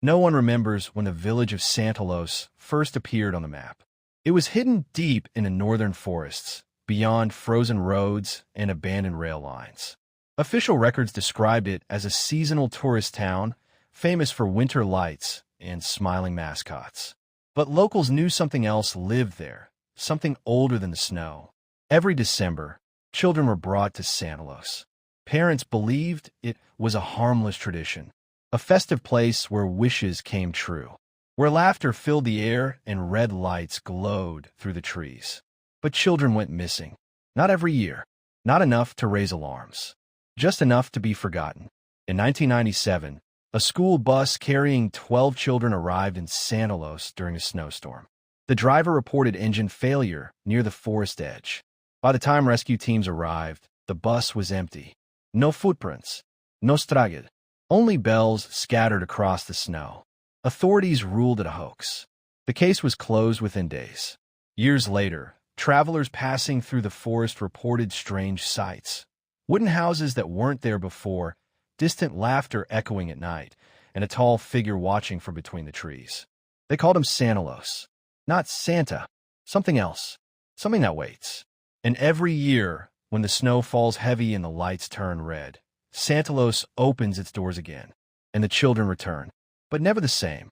No one remembers when the village of Santalos first appeared on the map. It was hidden deep in the northern forests, beyond frozen roads and abandoned rail lines. Official records described it as a seasonal tourist town, famous for winter lights and smiling mascots. But locals knew something else lived there, something older than the snow. Every December, children were brought to Santalos. Parents believed it was a harmless tradition, a festive place where wishes came true, where laughter filled the air and red lights glowed through the trees. But children went missing. Not every year, not enough to raise alarms, just enough to be forgotten. In 1997, a school bus carrying 12 children arrived in Santalos during a snowstorm. The driver reported engine failure near the forest edge. By the time rescue teams arrived, the bus was empty. No footprints, no straggled, only bells scattered across the snow. Authorities ruled it a hoax. The case was closed within days. Years later, travelers passing through the forest reported strange sights. Wooden houses that weren't there before, distant laughter echoing at night, and a tall figure watching from between the trees. They called him Santalos. Not Santa, something else, something that waits. And every year, when the snow falls heavy and the lights turn red, Santalos opens its doors again, and the children return, but never the same.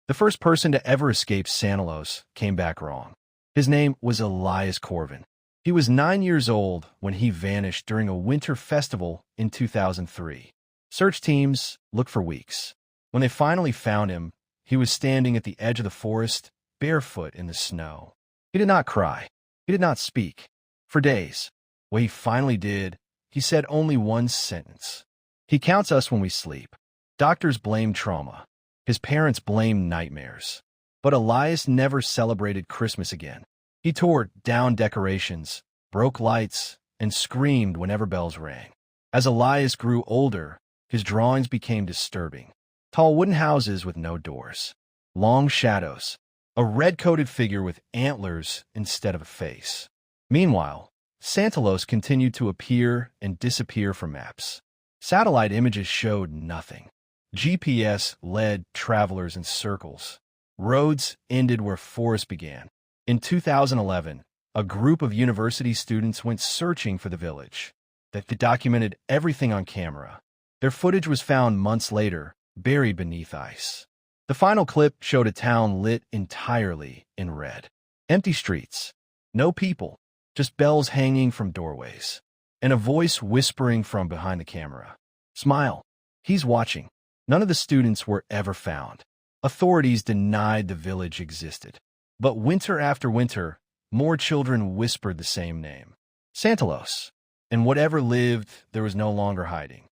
The first person to ever escape Santalos came back wrong. His name was Elias Corvin. He was 9 years old when he vanished during a winter festival in 2003. Search teams looked for weeks. When they finally found him, he was standing at the edge of the forest, barefoot in the snow. He did not cry. He did not speak. For days, when he finally did, he said only one sentence. He counts us when we sleep. Doctors blame trauma. His parents blame nightmares. But Elias never celebrated Christmas again. He tore down decorations, broke lights, and screamed whenever bells rang. As Elias grew older, his drawings became disturbing. Tall wooden houses with no doors. Long shadows. A red-coated figure with antlers instead of a face. Meanwhile, Santalos continued to appear and disappear from maps. Satellite images showed nothing. GPS led travelers in circles. Roads ended where forests began. In 2011, a group of university students went searching for the village. They documented everything on camera. Their footage was found months later, buried beneath ice. The final clip showed a town lit entirely in red. Empty streets. No people. Just bells hanging from doorways. And a voice whispering from behind the camera. Smile. He's watching. None of the students were ever found. Authorities denied the village existed. But winter after winter, more children whispered the same name. Santalos. And whatever lived, there was no longer hiding.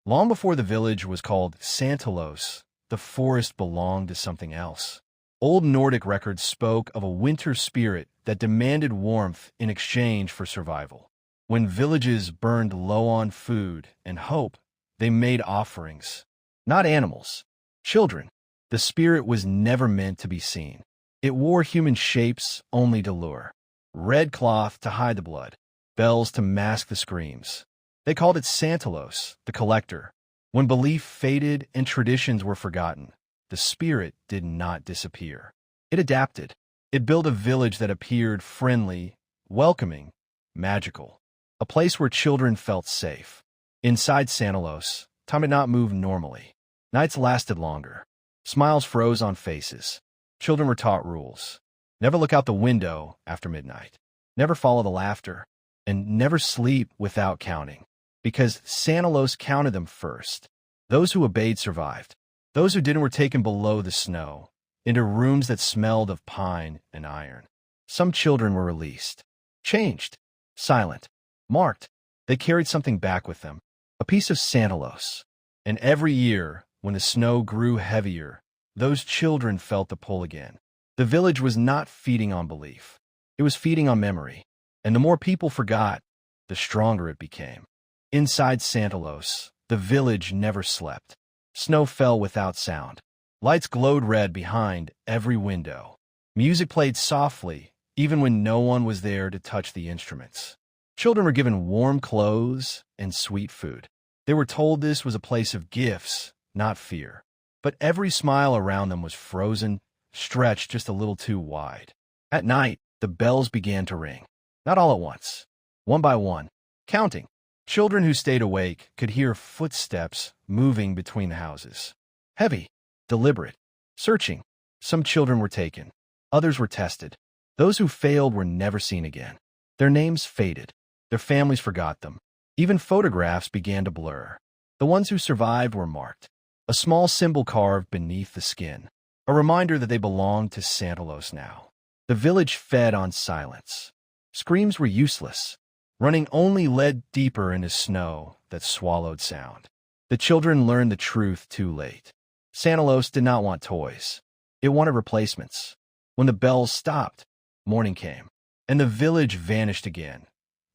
Long before the village was called Santalos, the forest belonged to something else. Old Nordic records spoke of a winter spirit that demanded warmth in exchange for survival. When villages burned low on food and hope, they made offerings. Not animals, children. The spirit was never meant to be seen. It wore human shapes only to lure. Red cloth to hide the blood, bells to mask the screams. They called it Santalos, the collector. When belief faded and traditions were forgotten, the spirit did not disappear. It adapted. It built a village that appeared friendly, welcoming, magical. A place where children felt safe. Inside Santalos, time did not move normally. Nights lasted longer. Smiles froze on faces. Children were taught rules. Never look out the window after midnight. Never follow the laughter. And never sleep without counting. Because Santalos counted them first. Those who obeyed survived. Those who didn't were taken below the snow, into rooms that smelled of pine and iron. Some children were released. Changed. Silent. Marked. They carried something back with them. A piece of Santalos. And every year, when the snow grew heavier, those children felt the pull again. The village was not feeding on belief. It was feeding on memory. And the more people forgot, the stronger it became. Inside Santalos, the village never slept. Snow fell without sound. Lights glowed red behind every window. Music played softly, even when no one was there to touch the instruments. Children were given warm clothes and sweet food. They were told this was a place of gifts, not fear. but every smile around them was frozen, stretched just a little too wide. At night, the bells began to ring. Not all at once, one by one, counting. Children who stayed awake could hear footsteps moving between the houses. Heavy, deliberate, searching. Some children were taken. Others were tested. Those who failed were never seen again. Their names faded. Their families forgot them. Even photographs began to blur. The ones who survived were marked. A small symbol carved beneath the skin. A reminder that they belonged to Santalos now. The village fed on silence. Screams were useless. Running only led deeper into snow that swallowed sound. The children learned the truth too late. Santalos did not want toys. It wanted replacements. When the bells stopped, morning came, and the village vanished again,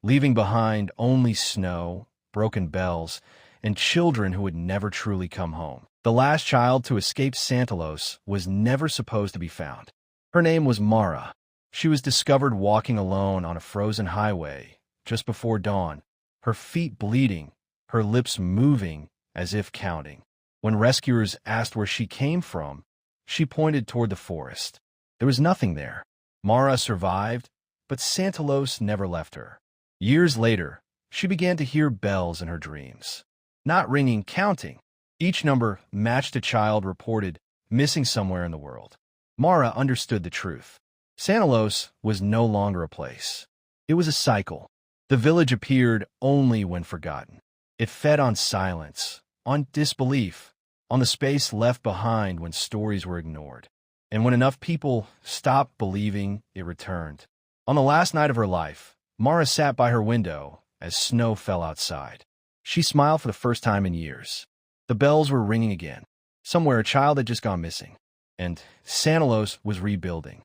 leaving behind only snow, broken bells, and children who would never truly come home. The last child to escape Santalos was never supposed to be found. Her name was Mara. She was discovered walking alone on a frozen highway just before dawn, her feet bleeding, her lips moving as if counting. When rescuers asked where she came from, she pointed toward the forest. There was nothing there. Mara survived, but Santalos never left her. Years later, she began to hear bells in her dreams. Not ringing, counting. Each number matched a child reported missing somewhere in the world. Mara understood the truth. Santalos was no longer a place. It was a cycle. The village appeared only when forgotten. It fed on silence, on disbelief, on the space left behind when stories were ignored. And when enough people stopped believing, it returned. On the last night of her life, Mara sat by her window as snow fell outside. She smiled for the first time in years. The bells were ringing again. Somewhere a child had just gone missing, and Santalos was rebuilding.